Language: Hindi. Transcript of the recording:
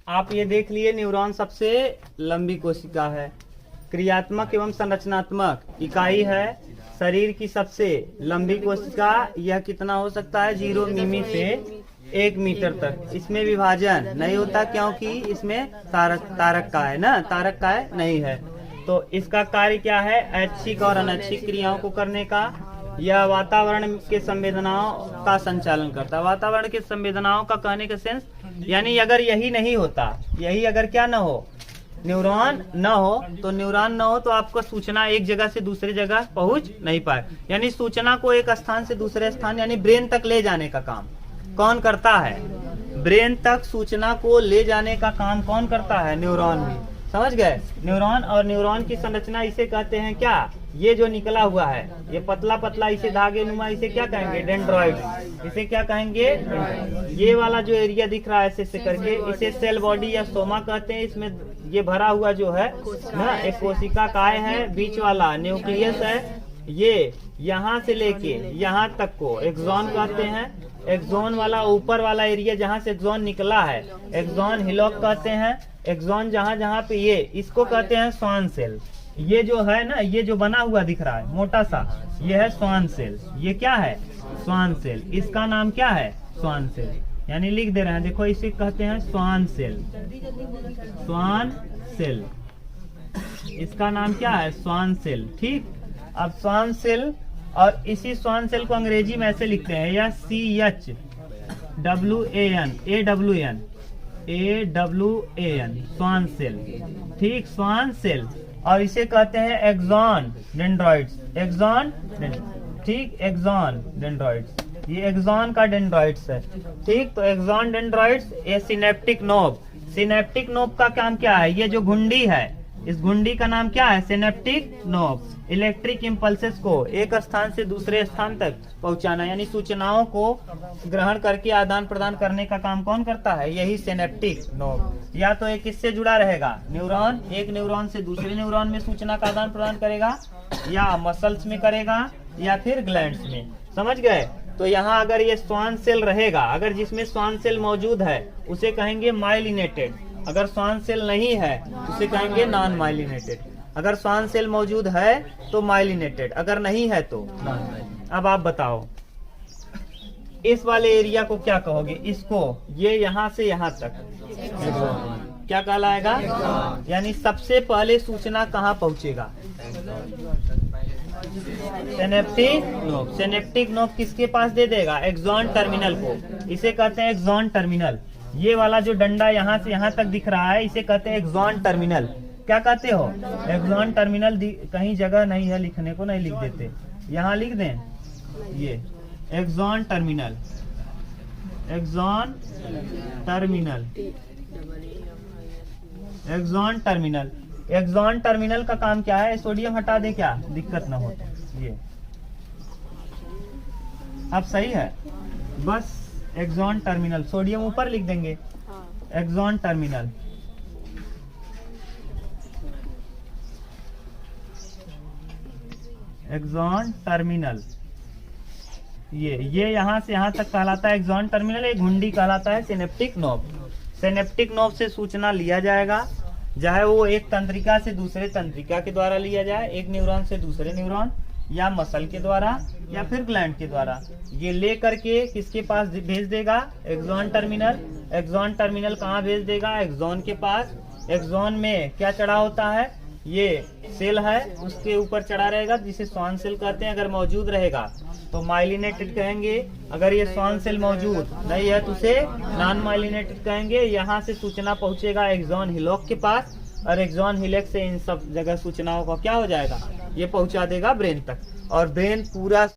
आप ये देख लिए न्यूरॉन सबसे लंबी कोशिका है। क्रियात्मक एवं संरचनात्मक इकाई है। शरीर की सबसे लंबी कोशिका, यह कितना हो सकता है 0 मिमी से 1 मीटर तक। इसमें विभाजन नहीं होता क्योंकि इसमें तारक का है ना, तारक का है नहीं है। तो इसका कार्य क्या है, ऐच्छिक और अनैच्छिक क्रियाओं को करने का। यह वातावरण के संवेदनाओं का संचालन करता है। वातावरण के संवेदनाओं का कहने का सेंस यानी अगर यही नहीं होता, यही अगर क्या न हो, न्यूरॉन न हो, तो न्यूरॉन न हो तो आपका सूचना एक जगह से दूसरी जगह पहुंच नहीं पाए। यानी सूचना को एक स्थान से दूसरे स्थान यानी ब्रेन तक ले जाने का काम कौन करता है? ब्रेन तक सूचना को ले जाने का काम कौन करता है? न्यूरॉन भी। समझ गए? न्यूरॉन और न्यूरॉन की संरचना इसे कहते हैं क्या, ये जो निकला हुआ है, ये पतला पतला इसे धागे नुमा, इसे क्या कहेंगे? डेंड्रॉइड। इसे क्या कहेंगे? ये वाला जो एरिया दिख रहा है ऐसे करके, इसे सेल बॉडी या सोमा कहते हैं। इसमें ये भरा हुआ जो है ना, एक कोशिका काय है, बीच वाला न्यूक्लियस है। ये यहाँ से लेके यहाँ तक को एक्सॉन कहते हैं। एक्सॉन वाला ऊपर वाला एरिया जहाँ से एक्सॉन निकला है, एक्सॉन हिलॉक कहते हैं। एक्सॉन जहाँ जहाँ पे ये, इसको कहते हैं स्वान सेल। ये जो है ना, ये जो बना हुआ दिख रहा है मोटा सा, ये है स्वान सेल। ये क्या है? Schwann cell. इसका नाम क्या है? Schwann cell. यानी लिख दे रहे हैं, देखो इसे कहते हैं स्वान सेल। स्वान सेल, इसका नाम क्या है? Schwann cell. ठीक। अब स्वान सेल, और इसी स्वान सेल को अंग्रेजी में ऐसे लिखते हैं, या CHWAN स्वान सेल। ठीक, स्वान सेल। और इसे कहते हैं एक्सॉन डेंड्रॉइड्स। एक्सॉन, ठीक, एक्सॉन डेंड्रॉइड्स। ये एक्सॉन का डेंड्रॉइड्स है। ठीक, तो एक्सॉन डेंड्रॉइड्स। ये सिनेप्टिक नोब। सिनेप्टिक नोब का काम क्या है? ये जो घुंडी है, इस घुंडी का नाम क्या है? Synaptic knob. इलेक्ट्रिक इम्पल्सेस को एक स्थान से दूसरे स्थान तक पहुंचाना, यानी सूचनाओं को ग्रहण करके आदान प्रदान करने का काम कौन करता है? यही सिनेप्टिक नोब। या तो एक किससे जुड़ा रहेगा? न्यूरॉन। एक न्यूरॉन से दूसरे न्यूरॉन में सूचना का आदान प्रदान करेगा, या मसल्स में करेगा, या फिर ग्लैंड्स में। समझ गए? तो यहाँ अगर ये स्वान सेल रहेगा, अगर जिसमें स्वान सेल मौजूद है उसे कहेंगे माइलिनेटेड। अगर स्वान सेल नहीं है उसे कहेंगे नॉन माइलिनेटेड। अगर स्वान सेल मौजूद है तो माइलिनेटेड, अगर नहीं है तो नॉन। अब आप बताओ इस वाले एरिया को क्या कहोगे? इसको, ये यहाँ से यहाँ तक क्या कहलाएगा? यानी सबसे पहले सूचना कहाँ पहुँचेगा? Synaptic knob. सिनेप्टिक नोब किसके पास दे देगा? एक्सॉन टर्मिनल को। इसे कहते हैं एक्सॉन टर्मिनल। ये वाला जो डंडा यहाँ से यहाँ तक दिख रहा है, इसे कहते हैं एक्सॉन टर्मिनल। क्या कहते हो? Axon terminal. कहीं जगह नहीं है लिखने को, नहीं लिख देते, यहाँ लिख दें, ये axon terminal. Axon terminal, axon terminal. Axon terminal का काम क्या है? सोडियम हटा दे, क्या दिक्कत ना हो तो। ये अब सही है? बस एक्सॉन टर्मिनल, सोडियम ऊपर लिख देंगे। Axon terminal, axon terminal. ये यहाँ से यहाँ तक कहलाता है एक्सॉन टर्मिनल। एक घुंडी कहलाता है सिनेप्टिक नोब। सिनेप्टिक नोब से सूचना लिया जाएगा, चाहे वो एक तंत्रिका से दूसरे तंत्रिका के द्वारा लिया जाए, एक न्यूरॉन से दूसरे न्यूरॉन, या मसल के द्वारा, या फिर ग्लैंड के द्वारा। ये ले करके किसके पास भेज देगा? Axon terminal. एक्सॉन टर्मिनल कहाँ भेज देगा? एक्सॉन के पास। एक्सॉन में क्या चढ़ा होता है? ये सेल है, उसके ऊपर चढ़ा रहेगा, जिसे स्वान सेल कहते हैं। अगर मौजूद रहेगा तो माइलिनेटेड कहेंगे। अगर ये स्वान सेल मौजूद नहीं है तो उसे नॉन माइलिनेटेड कहेंगे। यहाँ से सूचना पहुंचेगा एक्सॉन हिलॉक के पास, और एक्सॉन हिलॉक से इन सब जगह सूचनाओं का क्या हो जाएगा? ये पहुंचा देगा ब्रेन तक, और ब्रेन पूरा